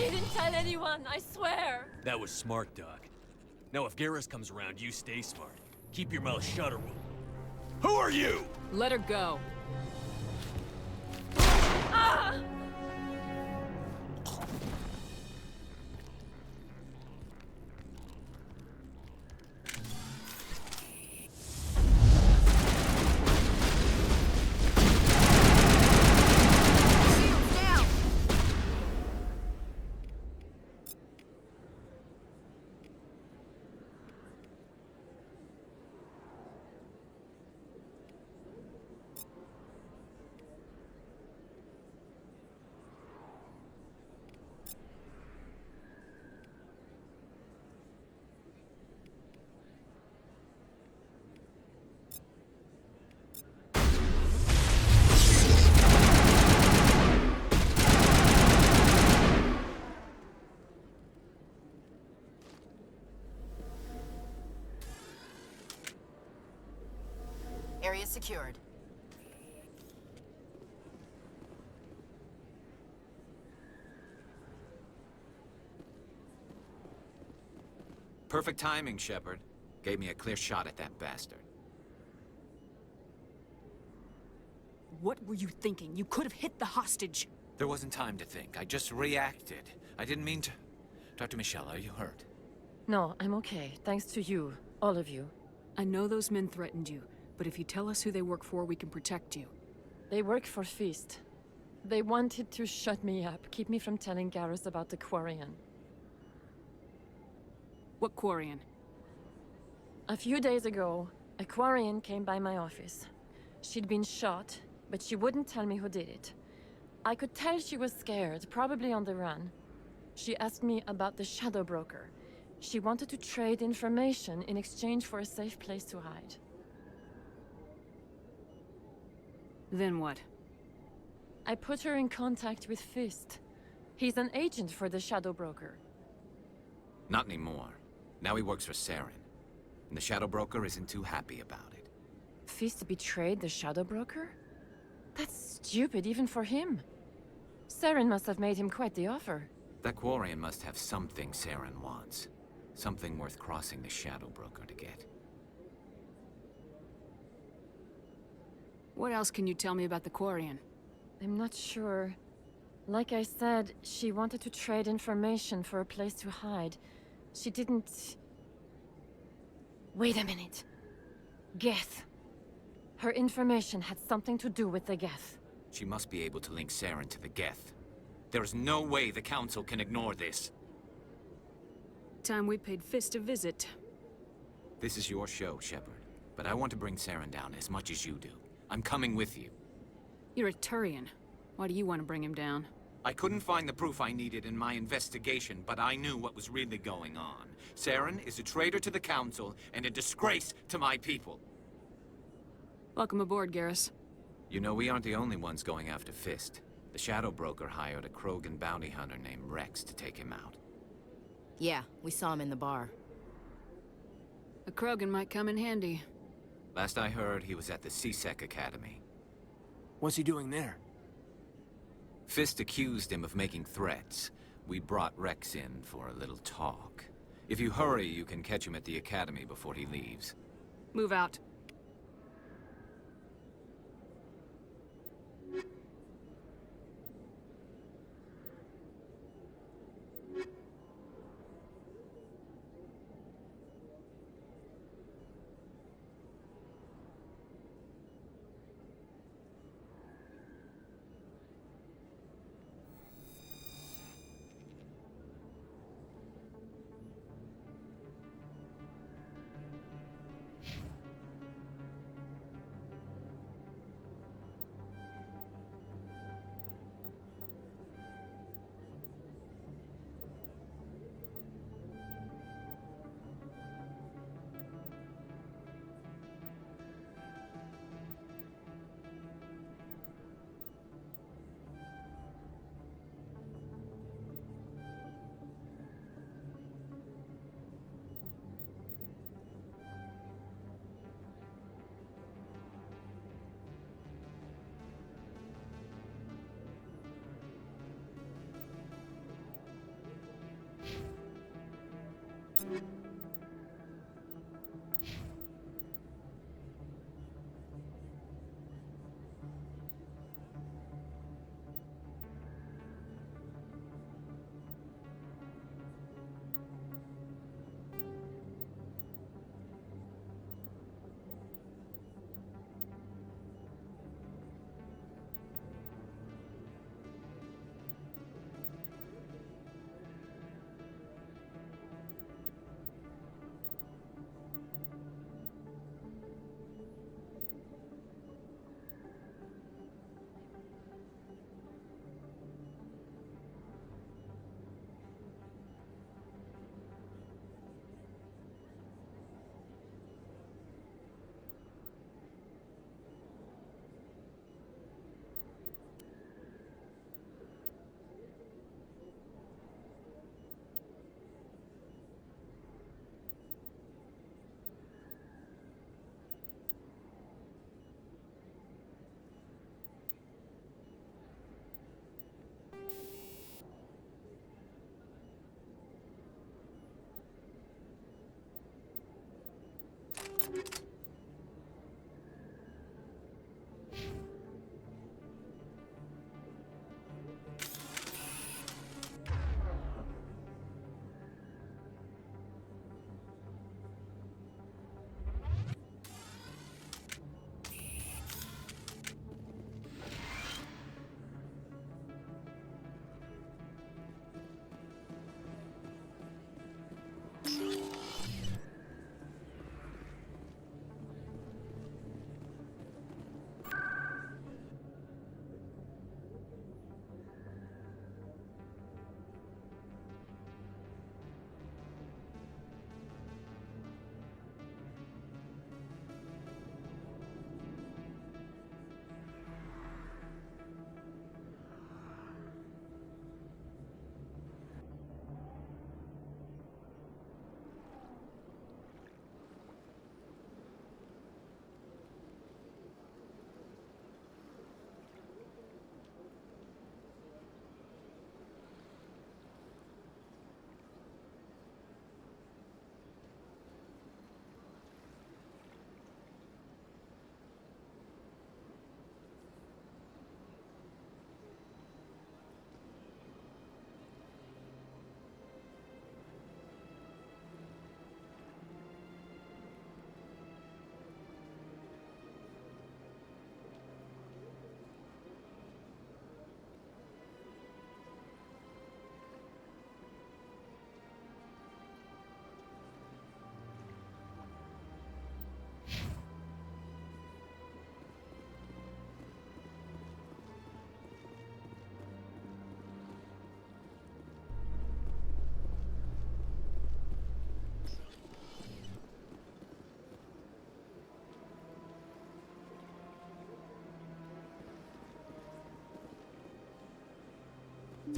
didn't tell anyone, I swear! That was smart, Doc. Now if Garrus comes around, you stay smart. Keep your mouth shut or we'll... Who are you? Let her go. Ah! Area secured. Perfect timing, Shepard. Gave me a clear shot at that bastard. What were you thinking? You could have hit the hostage. There wasn't time to think. I just reacted. I didn't mean to... Dr. Michelle, are you hurt? No, I'm okay. Thanks to you. All of you. I know those men threatened you, but if you tell us who they work for, we can protect you. They work for Feast. They wanted to shut me up, keep me from telling Garrus about the Quarian. What Quarian? A few days ago, a Quarian came by my office. She'd been shot, but she wouldn't tell me who did it. I could tell she was scared, probably on the run. She asked me about the Shadow Broker. She wanted to trade information in exchange for a safe place to hide. Then what? I put her in contact with Fist. He's an agent for the Shadow Broker. Not anymore. Now he works for Saren. And the Shadow Broker isn't too happy about it. Fist betrayed the Shadow Broker? That's stupid even for him. Saren must have made him quite the offer. That Quarian must have something Saren wants. Something worth crossing the Shadow Broker to get. What else can you tell me about the Quarian? I'm not sure. Like I said, she wanted to trade information for a place to hide. She didn't... Wait a minute. Geth. Her information had something to do with the Geth. She must be able to link Saren to the Geth. There's no way the Council can ignore this. Time we paid Fist a visit. This is your show, Shepard. But I want to bring Saren down as much as you do. I'm coming with you. You're a Turian. Why do you want to bring him down? I couldn't find the proof I needed in my investigation, but I knew what was really going on. Saren is a traitor to the Council and a disgrace to my people. Welcome aboard, Garrus. You know, we aren't the only ones going after Fist. The Shadow Broker hired a Krogan bounty hunter named Rex to take him out. Yeah, we saw him in the bar. A Krogan might come in handy. Last I heard, he was at the CSEC Academy. What's he doing there? Fist accused him of making threats. We brought Rex in for a little talk. If you hurry, you can catch him at the Academy before he leaves. Move out.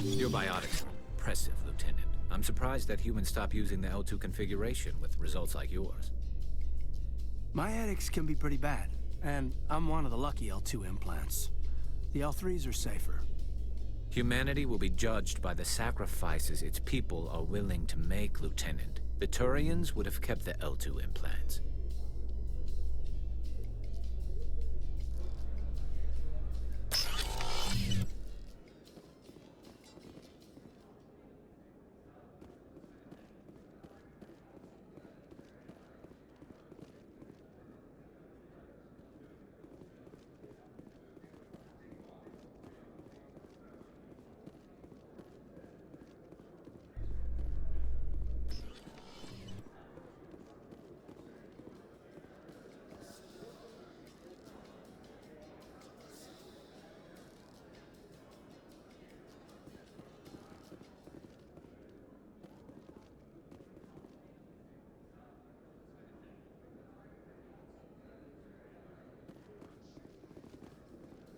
Your biotics are impressive, Lieutenant. I'm surprised that humans stop using the L2 configuration with results like yours. My ethics can be pretty bad, and I'm one of the lucky L2 implants. The L3s are safer. Humanity will be judged by the sacrifices its people are willing to make, Lieutenant. The Turians would have kept the L2 implants.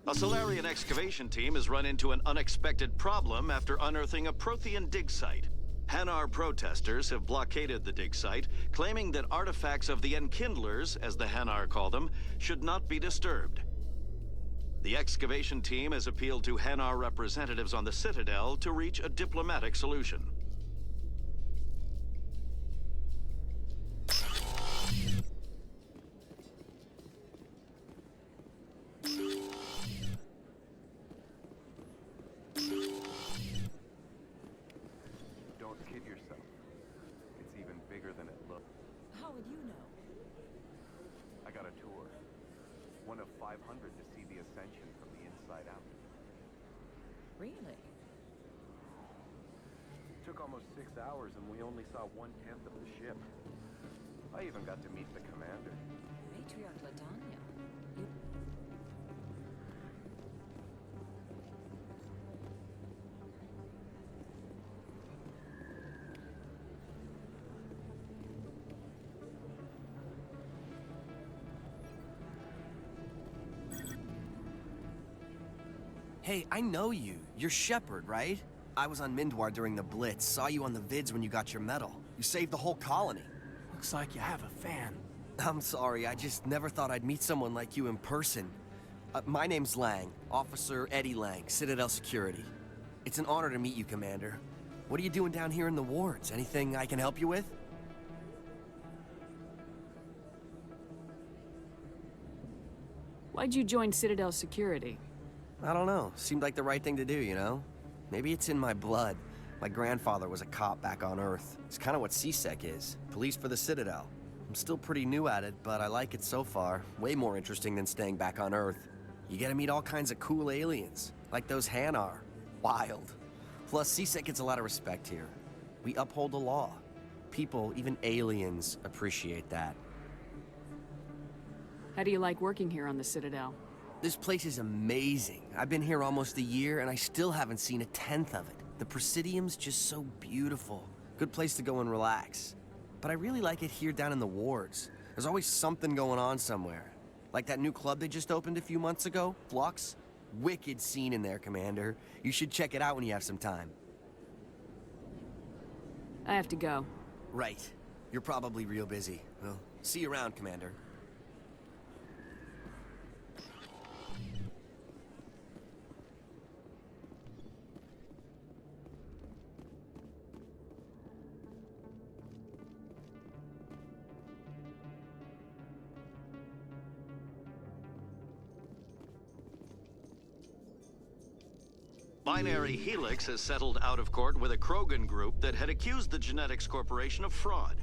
A Solarian excavation team has run into an unexpected problem after unearthing a Prothean dig site. Hanar protesters have blockaded the dig site, claiming that artifacts of the Enkindlers, as the Hanar call them, should not be disturbed. The excavation team has appealed to Hanar representatives on the Citadel to reach a diplomatic solution. Don't kid yourself. It's even bigger than it looks. How would you know? I got a tour. One of 500 to see the Ascension from the inside out. Really? Took almost 6 hours and we only saw 1/10 of the ship. I even got to meet the commander. Matriarch Ladanya. You... Hey, I know you. You're Shepard, right? I was on Mindwar during the Blitz. Saw you on the vids when you got your medal. You saved the whole colony. Looks like you have a fan. I'm sorry, I just never thought I'd meet someone like you in person. My name's Lang, Officer Eddie Lang, Citadel Security. It's an honor to meet you, Commander. What are you doing down here in the wards? Anything I can help you with? Why'd you join Citadel Security? I don't know. Seemed like the right thing to do, you know? Maybe it's in my blood. My grandfather was a cop back on Earth. It's kind of what CSEC is. Police for the Citadel. I'm still pretty new at it, but I like it so far. Way more interesting than staying back on Earth. You get to meet all kinds of cool aliens, like those Hanar. Wild. Plus, CSEC gets a lot of respect here. We uphold the law. People, even aliens, appreciate that. How do you like working here on the Citadel? This place is amazing. I've been here almost a year, and I still haven't seen a tenth of it. The Presidium's just so beautiful. Good place to go and relax. But I really like it here down in the wards. There's always something going on somewhere. Like that new club they just opened a few months ago, Flux. Wicked scene in there, Commander. You should check it out when you have some time. I have to go. Right. You're probably real busy. Well, see you around, Commander. Binary Helix has settled out of court with a Krogan group that had accused the Genetics Corporation of fraud.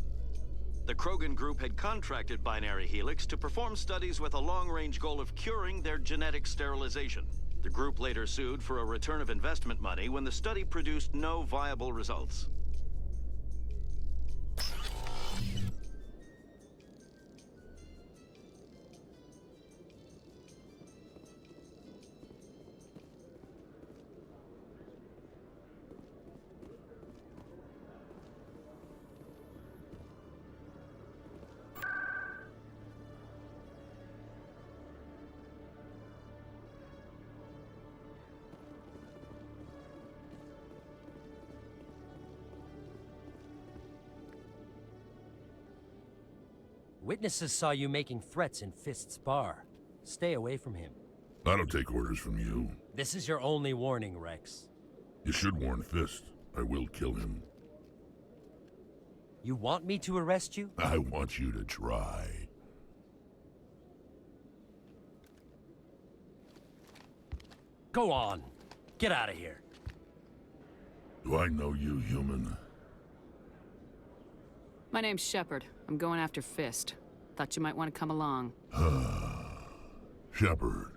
The Krogan group had contracted Binary Helix to perform studies with a long-range goal of curing their genetic sterilization. The group later sued for a return of investment money when the study produced no viable results. Witnesses saw you making threats in Fist's bar. Stay away from him. I don't take orders from you. This is your only warning, Rex. You should warn Fist. I will kill him. You want me to arrest you? I want you to try. Go on. Get out of here. Do I know you, human? My name's Shepard. I'm going after Fist. Thought you might want to come along. Shepard.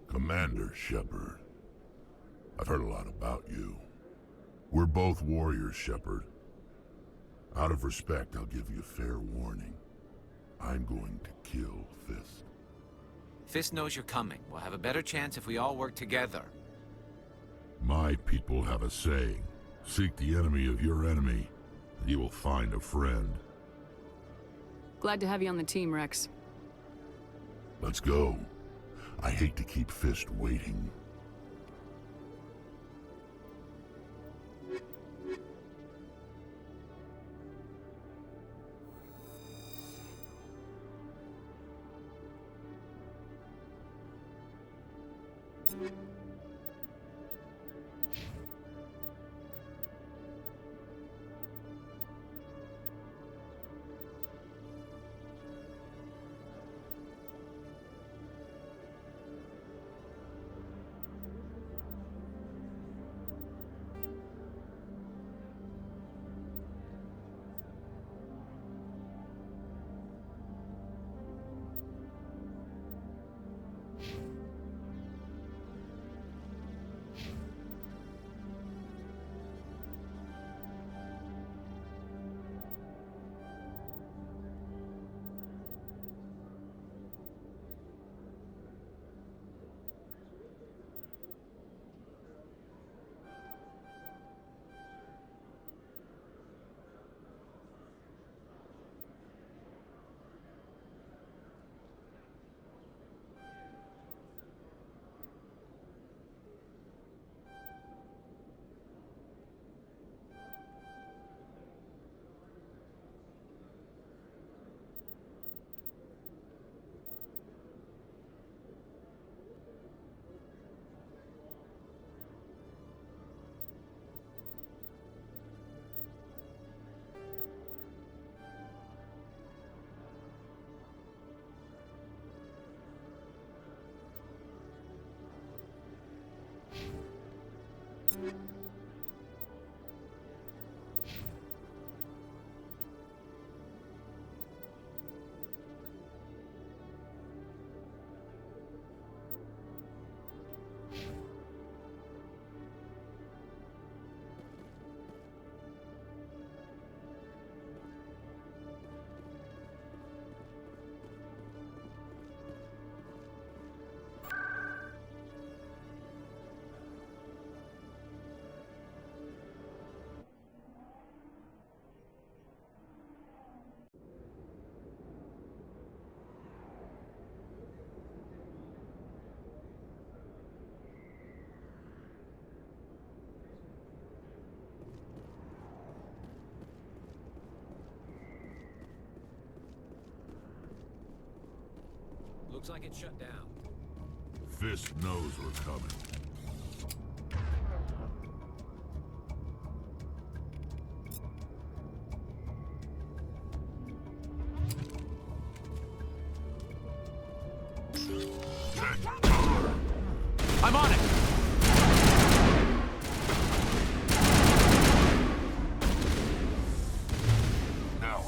Commander Shepard. I've heard a lot about you. We're both warriors, Shepard. Out of respect, I'll give you a fair warning. I'm going to kill Fist. Fist knows you're coming. We'll have a better chance if we all work together. My people have a saying. Seek the enemy of your enemy, and you will find a friend. Glad to have you on the team, Rex. Let's go. I hate to keep Fist waiting. Looks like it's shut down. Fist knows we're coming. I'm on it! Now.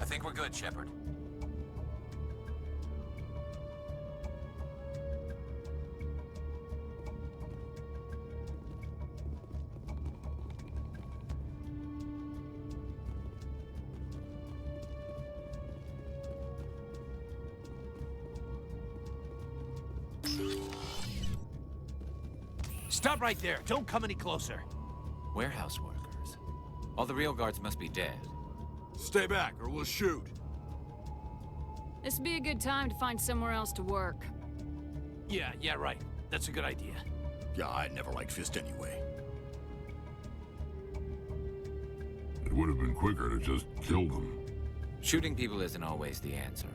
I think we're good, Shepard. Stop right there. Don't come any closer. Warehouse workers. All the real guards must be dead. Stay back or we'll shoot. This'd be a good time to find somewhere else to work. Yeah, right. That's a good idea. Yeah, I never liked Fist anyway. It would have been quicker to just kill them. Shooting people isn't always the answer.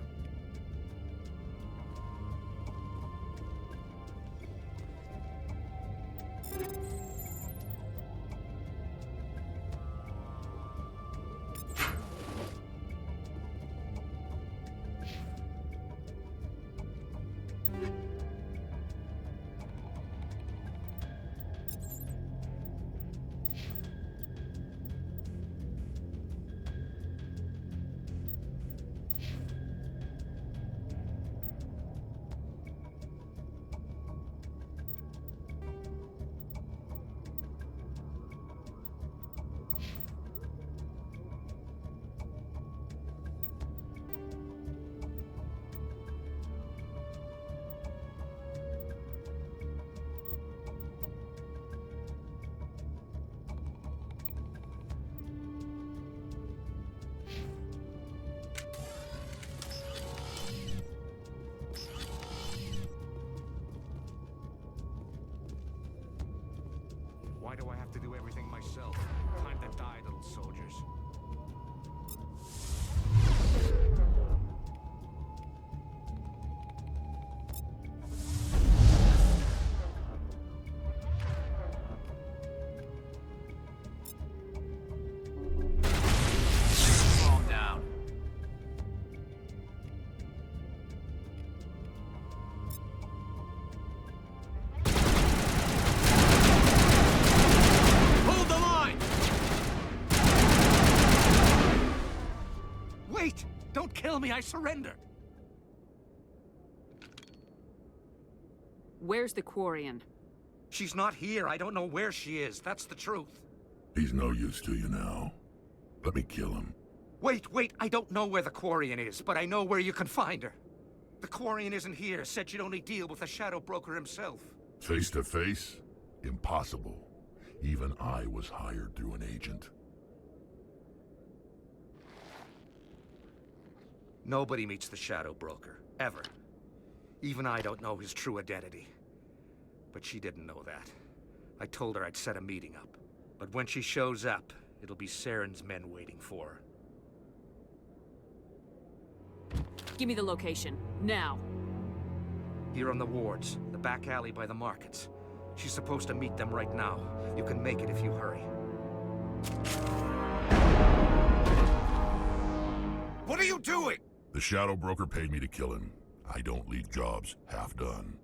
Why do I have to do everything myself? Time to die, little soldiers. Fall down. kill me, I surrender. Where's the Quarian? She's not here. I don't know where she is. That's the truth. He's no use to you now. Let me kill him. Wait. I don't know where the Quarian is, but I know where you can find her. The Quarian isn't here. Said she'd only deal with the Shadow Broker himself. Face to face? Impossible. Even I was hired through an agent. Nobody meets the Shadow Broker, ever. Even I don't know his true identity. But she didn't know that. I told her I'd set a meeting up. But when she shows up, it'll be Saren's men waiting for her. Give me the location, now. Here on the wards, the back alley by the markets. She's supposed to meet them right now. You can make it if you hurry. What are you doing? The Shadow Broker paid me to kill him. I don't leave jobs half done.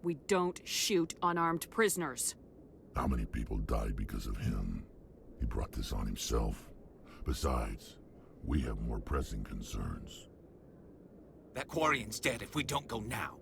We don't shoot unarmed prisoners. How many people died because of him? He brought this on himself. Besides, we have more pressing concerns. That Quarian's dead if we don't go now.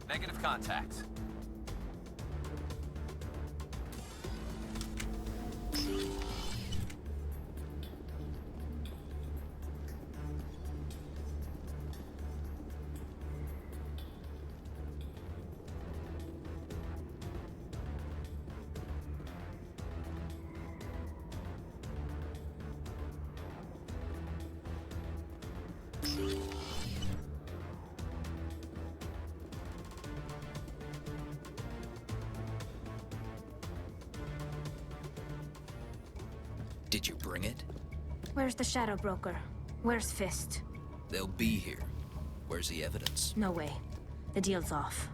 Negative contacts. Did you bring it? Where's the Shadow Broker? Where's Fist? They'll be here. Where's the evidence? No way. The deal's off.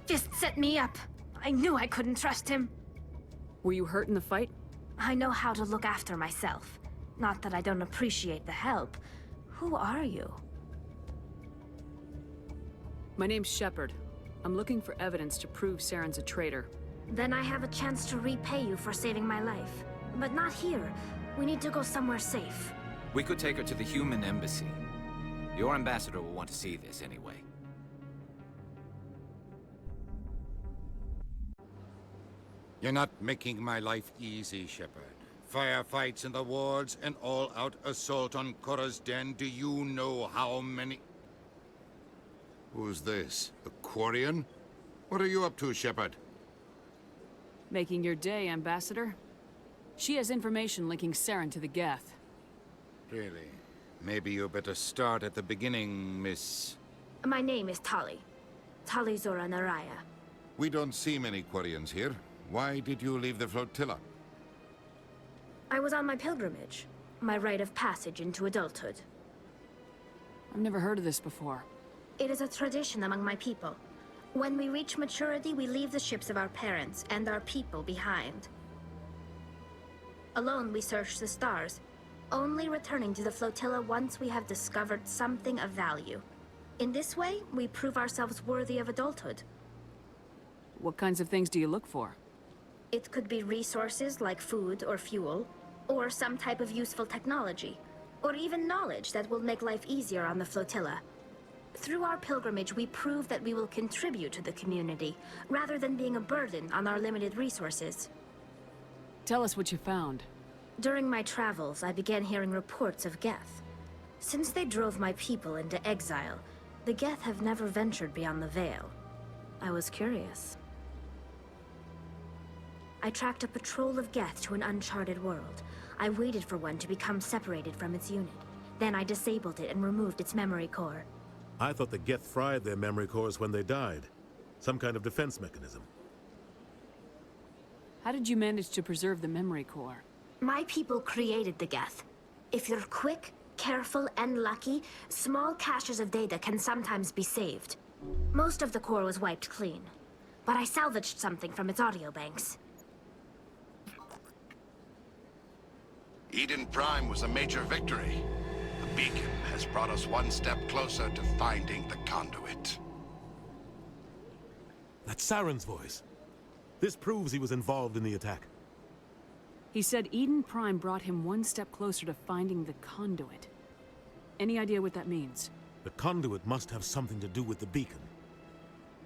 Fist set me up. I knew I couldn't trust him. Were you hurt in the fight? I know how to look after myself. Not that I don't appreciate the help. Who are you? My name's Shepard. I'm looking for evidence to prove Saren's a traitor. Then I have a chance to repay you for saving my life. But not here. We need to go somewhere safe. We could take her to the human embassy. Your ambassador will want to see this anyway. You're not making my life easy, Shepard. Firefights in the wards, an all-out assault on Korra's den. Do you know how many... Who's this? A Quarian? What are you up to, Shepard? Making your day, Ambassador. She has information linking Saren to the Geth. Really? Maybe you better start at the beginning, Miss... My name is Tali. Tali Zora Naraya. We don't see many Quarians here. Why did you leave the flotilla? I was on my pilgrimage. My rite of passage into adulthood. I've never heard of this before. It is a tradition among my people. When we reach maturity, we leave the ships of our parents and our people behind. Alone, we search the stars, only returning to the flotilla once we have discovered something of value. In this way, we prove ourselves worthy of adulthood. What kinds of things do you look for? It could be resources like food or fuel, or some type of useful technology, or even knowledge that will make life easier on the flotilla. Through our pilgrimage, we prove that we will contribute to the community, rather than being a burden on our limited resources. Tell us what you found. During my travels, I began hearing reports of Geth. Since they drove my people into exile, the Geth have never ventured beyond the Veil. I was curious. I tracked a patrol of Geth to an uncharted world. I waited for one to become separated from its unit. Then I disabled it and removed its memory core. I thought the Geth fried their memory cores when they died. Some kind of defense mechanism. How did you manage to preserve the memory core? My people created the Geth. If you're quick, careful, and lucky, small caches of data can sometimes be saved. Most of the core was wiped clean, but I salvaged something from its audio banks. Eden Prime was a major victory. The beacon has brought us one step closer to finding the conduit. That's Saren's voice. This proves he was involved in the attack. He said Eden Prime brought him one step closer to finding the conduit. Any idea what that means? The conduit must have something to do with the beacon.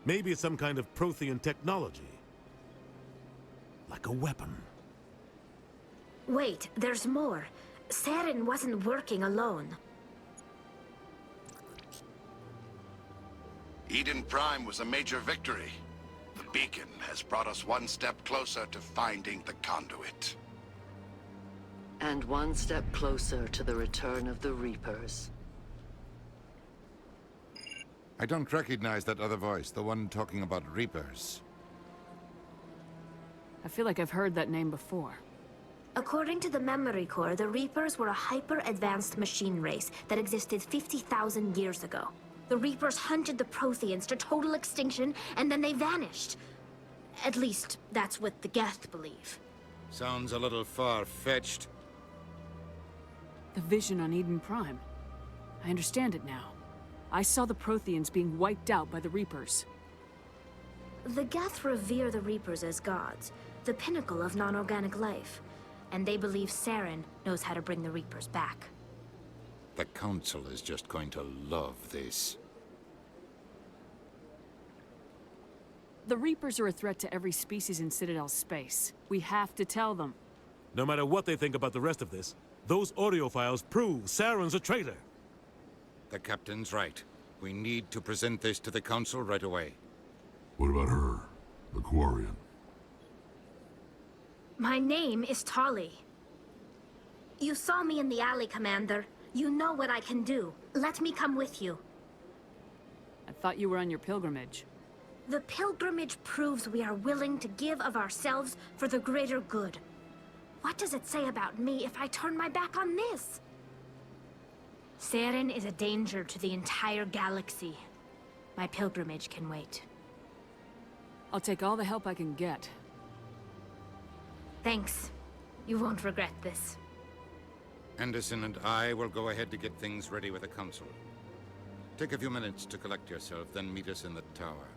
Maybe it's some kind of Prothean technology. Like a weapon. Wait, there's more. Saren wasn't working alone. Eden Prime was a major victory. The beacon has brought us one step closer to finding the conduit. And one step closer to the return of the Reapers. I don't recognize that other voice, the one talking about Reapers. I feel like I've heard that name before. According to the memory core, the Reapers were a hyper-advanced machine race that existed 50,000 years ago. The Reapers hunted the Protheans to total extinction, and then they vanished. At least, that's what the Geth believe. Sounds a little far-fetched. The vision on Eden Prime. I understand it now. I saw the Protheans being wiped out by the Reapers. The Geth revere the Reapers as gods, the pinnacle of non-organic life. And they believe Saren knows how to bring the Reapers back. The Council is just going to love this. The Reapers are a threat to every species in Citadel space. We have to tell them. No matter what they think about the rest of this, those audio files prove Saren's a traitor. The Captain's right. We need to present this to the Council right away. What about her? The Quarian? My name is Tali. You saw me in the alley, Commander. You know what I can do. Let me come with you. I thought you were on your pilgrimage. The pilgrimage proves we are willing to give of ourselves for the greater good. What does it say about me if I turn my back on this? Saren is a danger to the entire galaxy. My pilgrimage can wait. I'll take all the help I can get. Thanks. You won't regret this. Anderson and I will go ahead to get things ready with the Council. Take a few minutes to collect yourself, then meet us in the tower.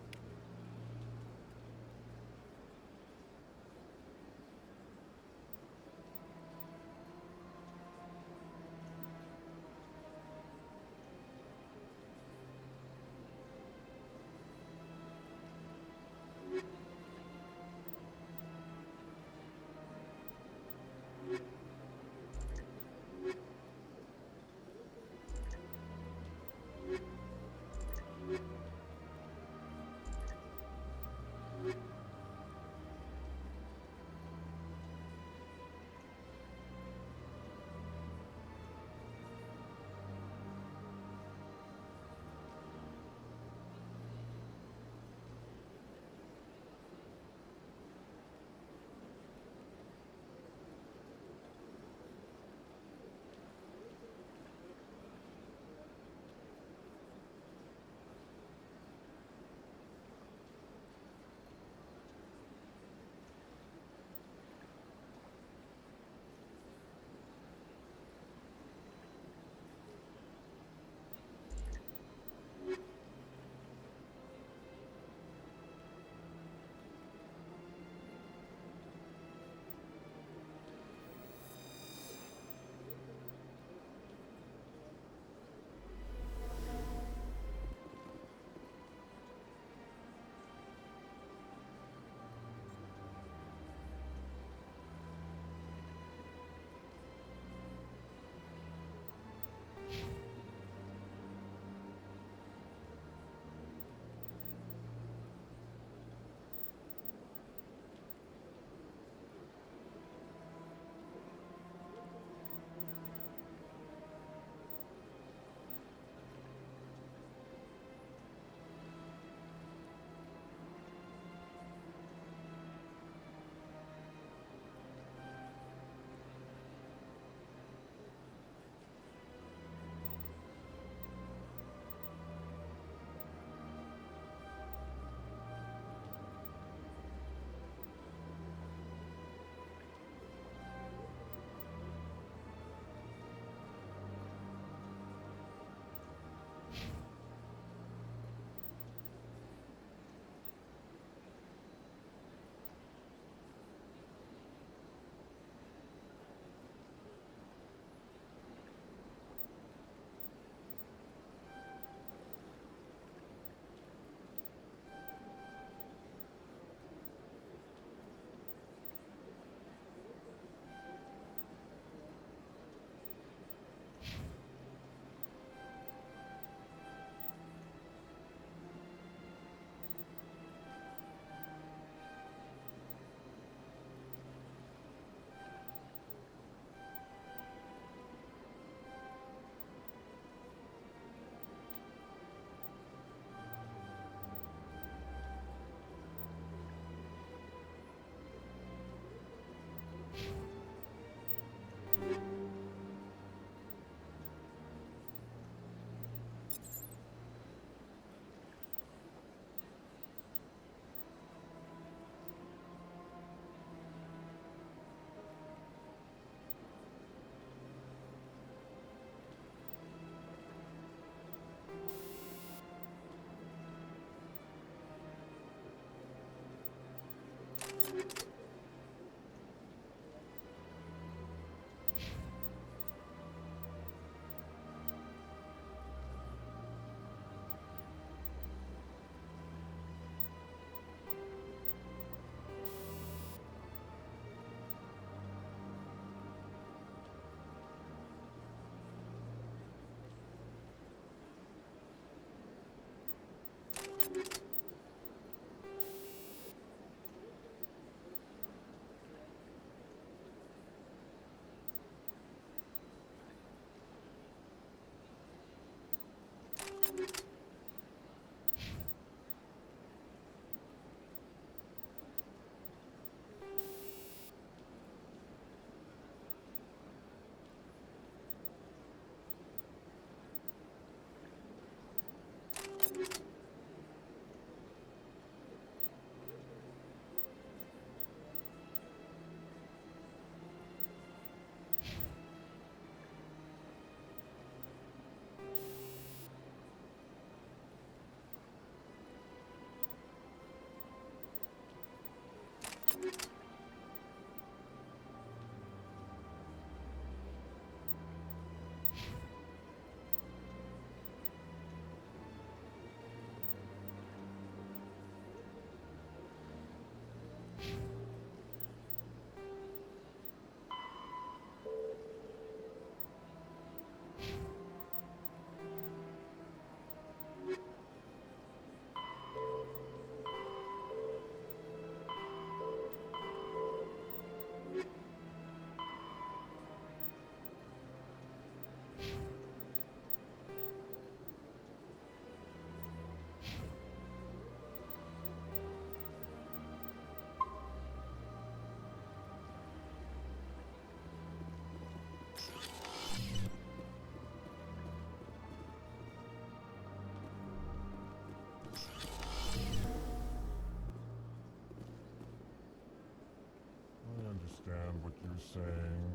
I understand what you're saying,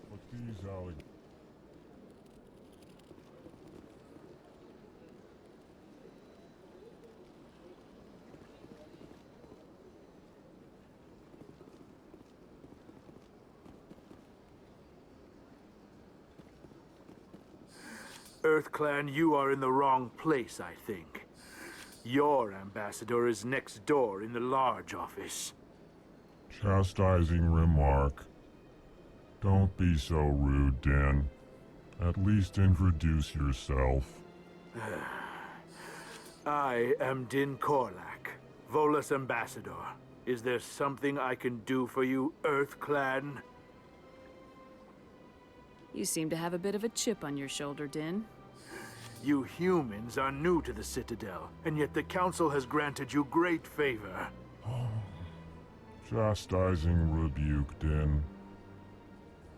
but these allegations... EarthClan, you are in the wrong place, I think. Your ambassador is next door in the large office. Chastising remark. Don't be so rude, Din. At least introduce yourself. I am Din Korlak, Volus ambassador. Is there something I can do for you, EarthClan? You seem to have a bit of a chip on your shoulder, Din. You humans are new to the Citadel, and yet the Council has granted you great favor. Chastising rebuke, Din.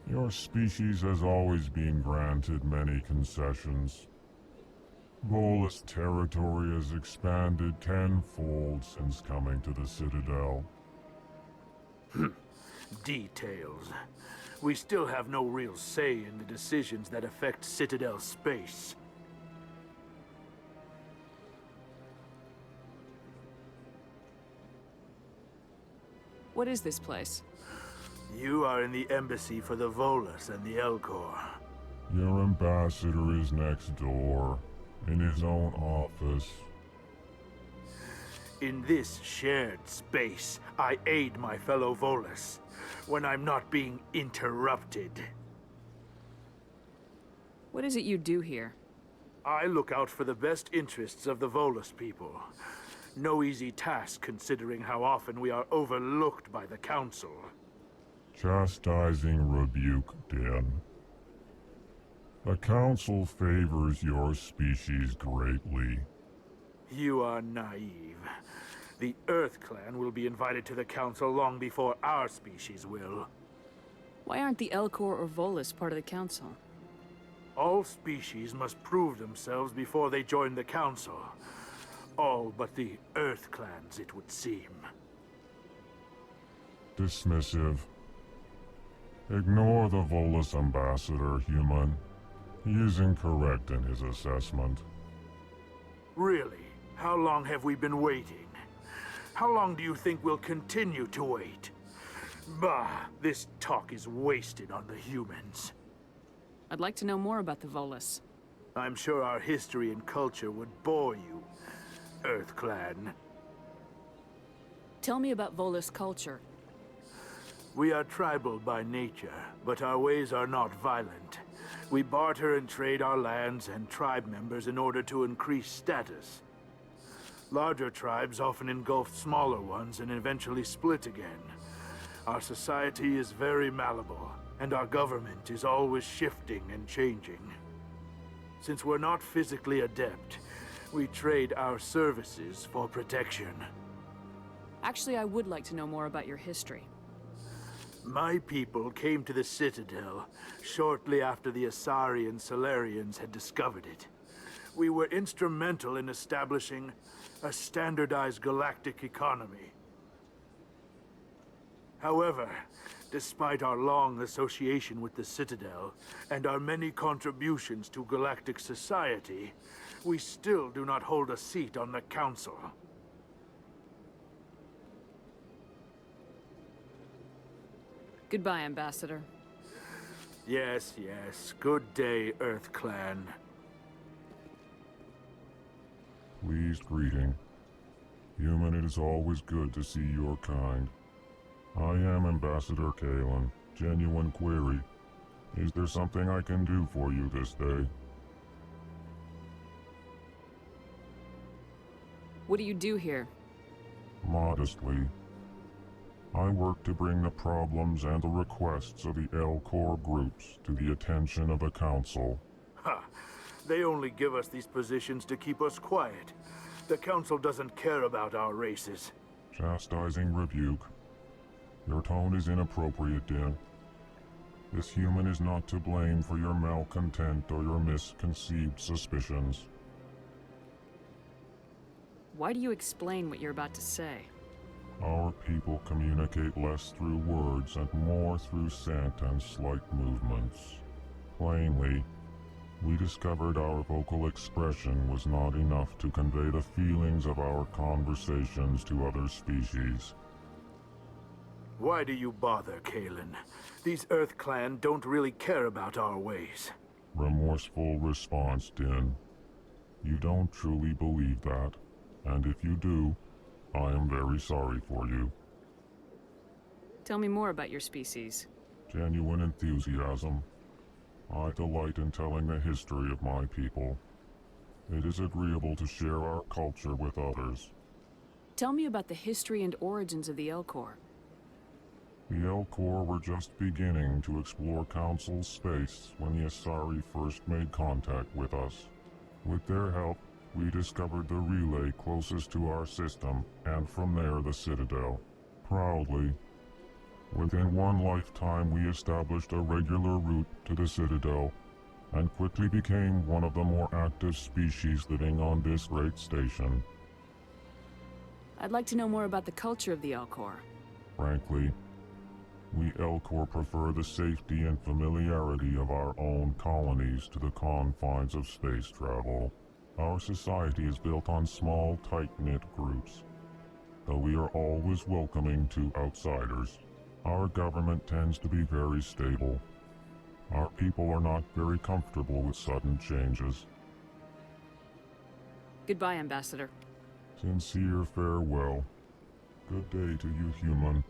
Your species has always been granted many concessions. Volus territory has expanded tenfold since coming to the Citadel. Details. We still have no real say in the decisions that affect Citadel space. What is this place? You are in the embassy for the Volus and the Elcor. Your ambassador is next door, in his own office. In this shared space, I aid my fellow Volus when I'm not being interrupted. What is it you do here? I look out for the best interests of the Volus people. No easy task considering how often we are overlooked by the Council. Chastising rebuke, Din. The Council favors your species greatly. You are naive. The EarthClan will be invited to the Council long before our species will. Why aren't the Elcor or Volus part of the Council? All species must prove themselves before they join the Council. All but the EarthClans, it would seem. Dismissive. Ignore the Volus ambassador, human. He is incorrect in his assessment. Really? How long have we been waiting? How long do you think we'll continue to wait? Bah, this talk is wasted on the humans. I'd like to know more about the Volus. I'm sure our history and culture would bore you, EarthClan. Tell me about Volus culture. We are tribal by nature, but our ways are not violent. We barter and trade our lands and tribe members in order to increase status. Larger tribes often engulf smaller ones and eventually split again. Our society is very malleable, and our government is always shifting and changing. Since we're not physically adept, we trade our services for protection. Actually, I would like to know more about your history. My people came to the Citadel shortly after the Asari and Salarians had discovered it. We were instrumental in establishing a standardized galactic economy. However, despite our long association with the Citadel and our many contributions to galactic society, we still do not hold a seat on the Council. Goodbye, Ambassador. Yes, yes. Good day, Earth Clan. Pleased greeting. Human, it is always good to see your kind. I am Ambassador Kalen. Genuine query. Is there something I can do for you this day? What do you do here? Modestly. I work to bring the problems and the requests of the L-Corps groups to the attention of the Council. Ha! They only give us these positions to keep us quiet. The Council doesn't care about our races. Chastising rebuke. Your tone is inappropriate, Din. This human is not to blame for your malcontent or your misconceived suspicions. Why do you explain what you're about to say? Our people communicate less through words and more through scent and slight movements. Plainly, we discovered our vocal expression was not enough to convey the feelings of our conversations to other species. Why do you bother, Kalen? These Earth Clan don't really care about our ways. Remorseful response, Din. You don't truly believe that, and if you do, I am very sorry for you. Tell me more about your species. Genuine enthusiasm. I delight in telling the history of my people. It is agreeable to share our culture with others. Tell me about the history and origins of the L-Corps. The L-Corps were just beginning to explore Council space when the Asari first made contact with us. With their help, we discovered the relay closest to our system, and from there the Citadel. Proudly, within one lifetime we established a regular route to the Citadel, and quickly became one of the more active species living on this great station. I'd like to know more about the culture of the L-Corps. Frankly, we L-Corps prefer the safety and familiarity of our own colonies to the confines of space travel. Our society is built on small, tight-knit groups, though we are always welcoming to outsiders. Our government tends to be very stable. Our people are not very comfortable with sudden changes. Goodbye, Ambassador. Sincere farewell. Good day to you, human.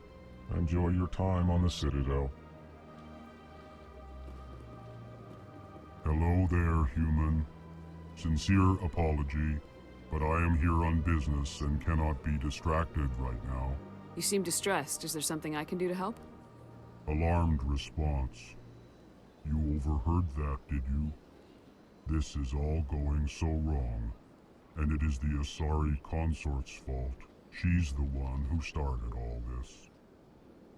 Enjoy your time on the Citadel. Hello there, human. Sincere apology, but I am here on business and cannot be distracted right now. You seem distressed. Is there something I can do to help? Alarmed response. You overheard that, did you? This is all going so wrong, and it is the Asari consort's fault. She's the one who started all this.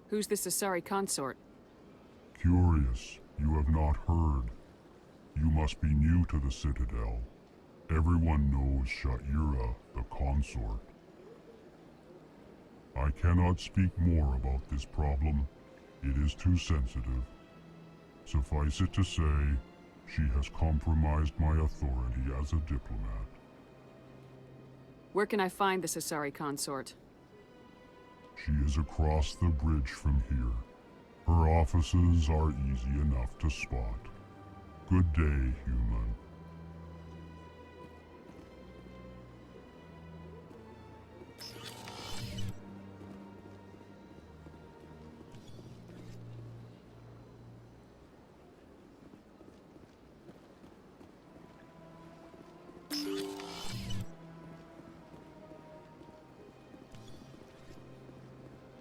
Who's this Asari consort? Curious, you have not heard. You must be new to the Citadel. Everyone knows Sha'ira, the consort. I cannot speak more about this problem. It is too sensitive. Suffice it to say, she has compromised my authority as a diplomat. Where can I find this Asari consort? She is across the bridge from here. Her offices are easy enough to spot. Good day, human.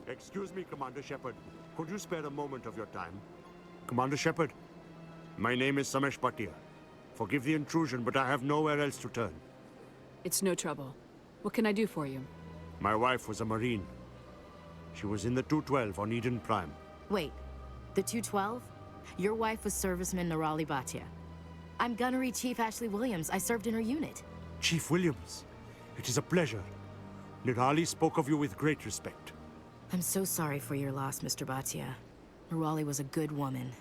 Excuse me, Commander Shepard. Could you spare a moment of your time? Commander Shepard, my name is Samesh Bhatia. Forgive the intrusion, but I have nowhere else to turn. It's no trouble. What can I do for you? My wife was a Marine. She was in the 212 on Eden Prime. Wait, the 212? Your wife was serviceman Nirali Bhatia. I'm Gunnery Chief Ashley Williams. I served in her unit. Chief Williams, it is a pleasure. Nirali spoke of you with great respect. I'm so sorry for your loss, Mr. Bhatia. Nirali was a good woman.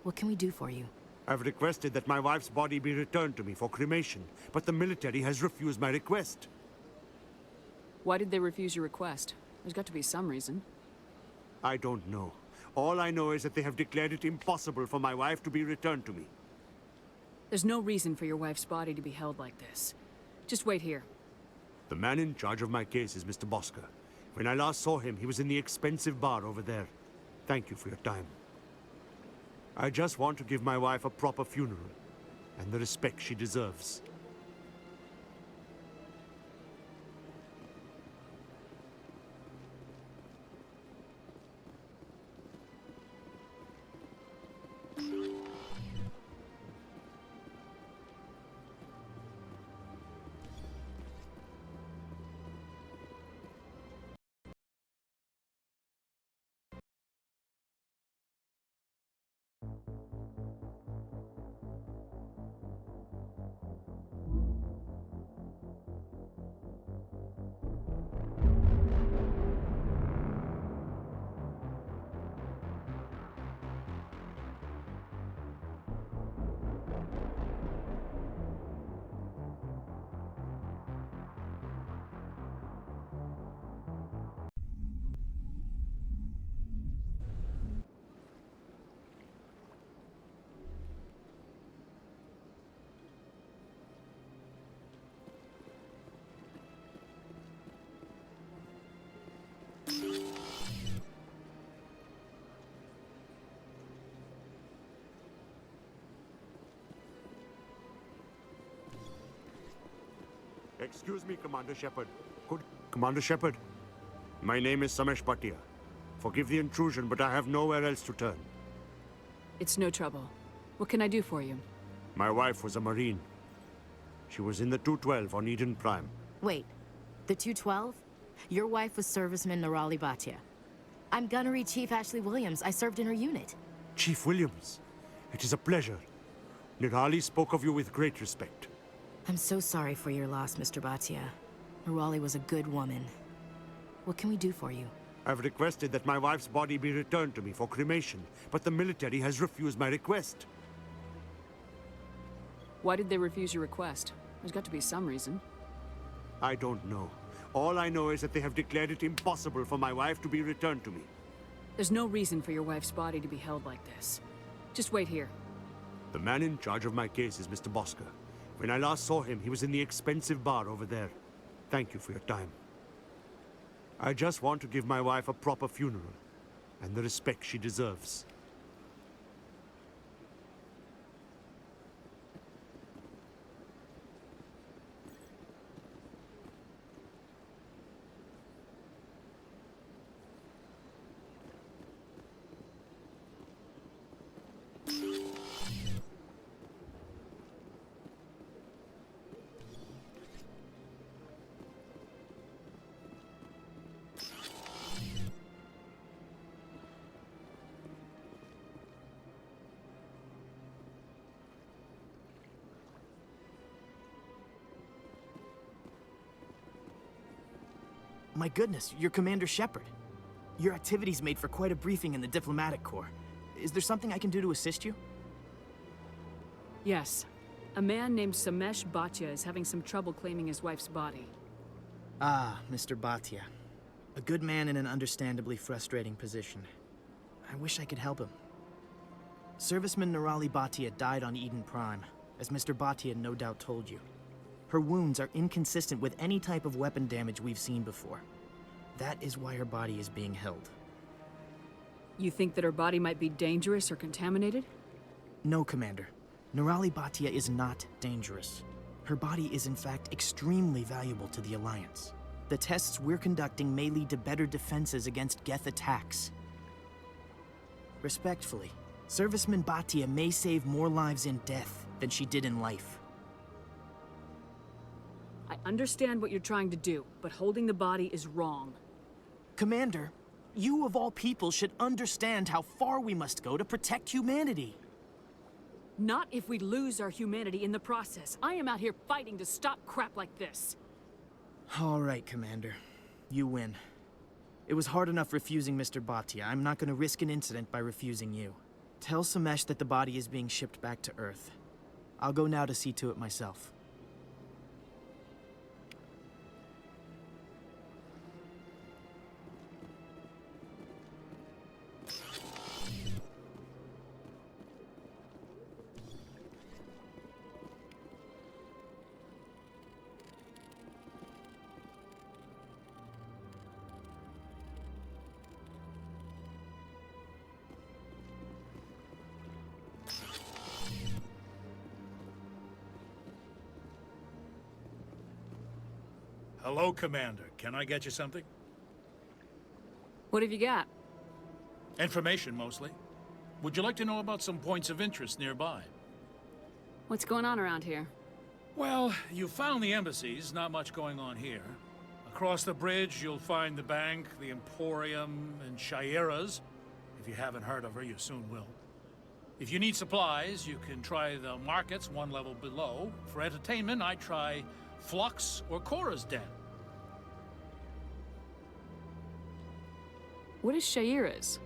What can we do for you? I've requested that my wife's body be returned to me for cremation, but the military has refused my request. Why did they refuse your request? There's got to be some reason. I don't know. All I know is that they have declared it impossible for my wife to be returned to me. There's no reason for your wife's body to be held like this. Just wait here. The man in charge of my case is Mr. Bosker. When I last saw him, he was in the expensive bar over there. Thank you for your time. I just want to give my wife a proper funeral, and the respect she deserves. Excuse me, Commander Shepard. Commander Shepard, my name is Samesh Bhatia. Forgive the intrusion, but I have nowhere else to turn. It's no trouble. What can I do for you? My wife was a Marine. She was in the 212 on Eden Prime. Wait, the 212? Your wife was serviceman Nirali Bhatia. I'm Gunnery Chief Ashley Williams. I served in her unit. Chief Williams, it is a pleasure. Nirali spoke of you with great respect. I'm so sorry for your loss, Mr. Bhatia. Nirali was a good woman. What can we do for you? I've requested that my wife's body be returned to me for cremation, but the military has refused my request. Why did they refuse your request? There's got to be some reason. I don't know. All I know is that they have declared it impossible for my wife to be returned to me. There's no reason for your wife's body to be held like this. Just wait here. The man in charge of my case is Mr. Bosker. When I last saw him, he was in the expensive bar over there. Thank you for your time. I just want to give my wife a proper funeral, and the respect she deserves. My goodness, you're Commander Shepard. Your activities made for quite a briefing in the Diplomatic Corps. Is there something I can do to assist you? Yes. A man named Samesh Bhatia is having some trouble claiming his wife's body. Ah, Mr. Bhatia. A good man in an understandably frustrating position. I wish I could help him. Serviceman Nirali Bhatia died on Eden Prime, as Mr. Bhatia no doubt told you. Her wounds are inconsistent with any type of weapon damage we've seen before. That is why her body is being held. You think that her body might be dangerous or contaminated? No, Commander. Nirali Bhatia is not dangerous. Her body is in fact extremely valuable to the Alliance. The tests we're conducting may lead to better defenses against Geth attacks. Respectfully, Serviceman Bhatia may save more lives in death than she did in life. I understand what you're trying to do, but holding the body is wrong. Commander, you of all people should understand how far we must go to protect humanity. Not if we lose our humanity in the process. I am out here fighting to stop crap like this. All right, Commander. You win. It was hard enough refusing Mr. Bhatia. I'm not going to risk an incident by refusing you. Tell Samesh that the body is being shipped back to Earth. I'll go now to see to it myself. Hello, Commander. Can I get you something? What have you got? Information, mostly. Would you like to know about some points of interest nearby? What's going on around here? Well, you found the embassies. Not much going on here. Across the bridge, you'll find the bank, the Emporium, and Shaira's. If you haven't heard of her, you soon will. If you need supplies, you can try the markets one level below. For entertainment, I'd try Flux or Cora's Den. What is Shaira's?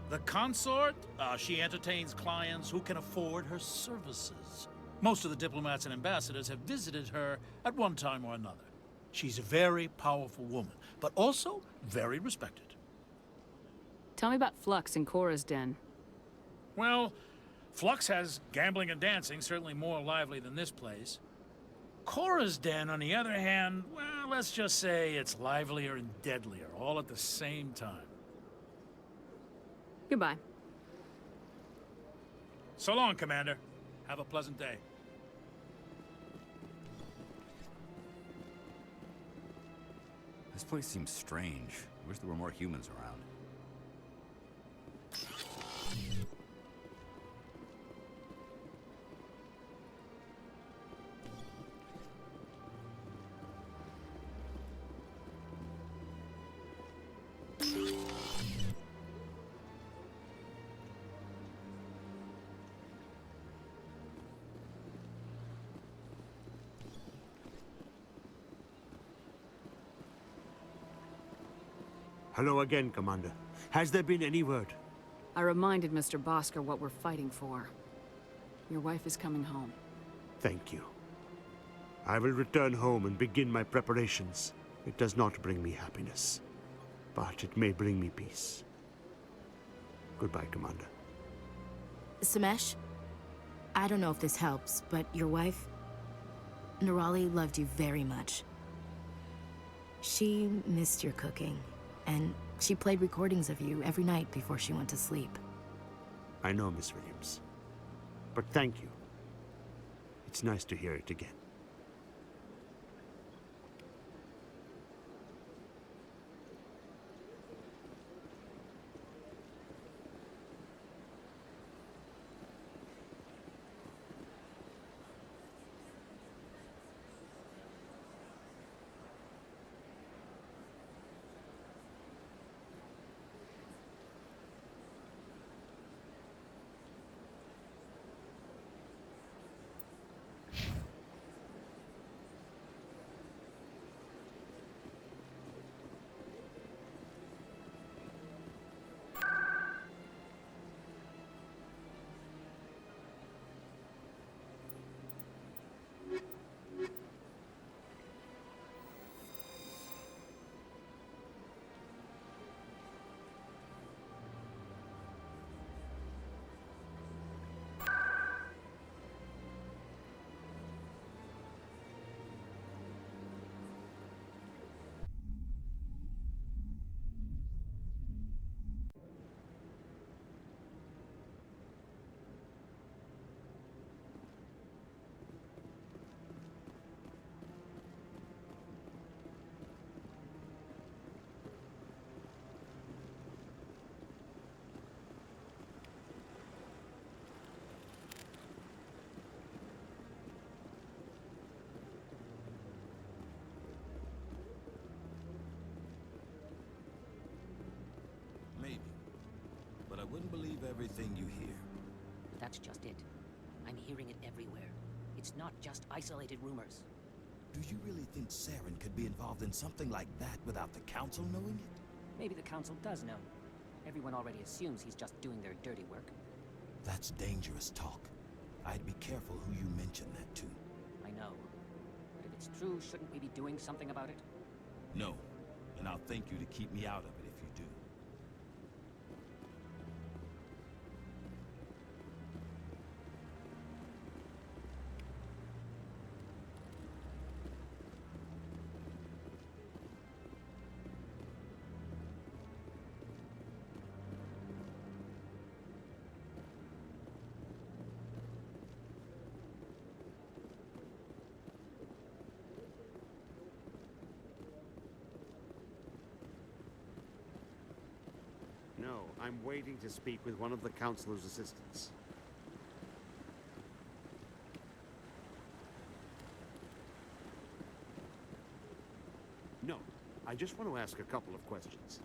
The consort? She entertains clients who can afford her services. Most of the diplomats and ambassadors have visited her at one time or another. She's a very powerful woman, but also very respected. Tell me about Flux and Cora's Den. Well, Flux has gambling and dancing, certainly more lively than this place. Cora's Den, on the other hand, well, let's just say it's livelier and deadlier, all at the same time. Goodbye. So long, Commander. Have a pleasant day. This place seems strange. Wish there were more humans around. Hello again, Commander. Has there been any word? I reminded Mr. Bosker what we're fighting for. Your wife is coming home. Thank you. I will return home and begin my preparations. It does not bring me happiness, but it may bring me peace. Goodbye, Commander. Samesh, I don't know if this helps, but your wife, Nerali, loved you very much. She missed your cooking, and she played recordings of you every night before she went to sleep. I know, Miss Williams. But thank you. It's nice to hear it again. Maybe. But I wouldn't believe everything you hear. That's just it. I'm hearing it everywhere. It's not just isolated rumors. Do you really think Saren could be involved in something like that without the Council knowing it? Maybe the Council does know. Everyone already assumes he's just doing their dirty work. That's dangerous talk. I'd be careful who you mention that to. I know. But if it's true, shouldn't we be doing something about it? No. And I'll thank you to keep me out of it if you do. I'm waiting to speak with one of the Councilor's assistants. No, I just want to ask a couple of questions.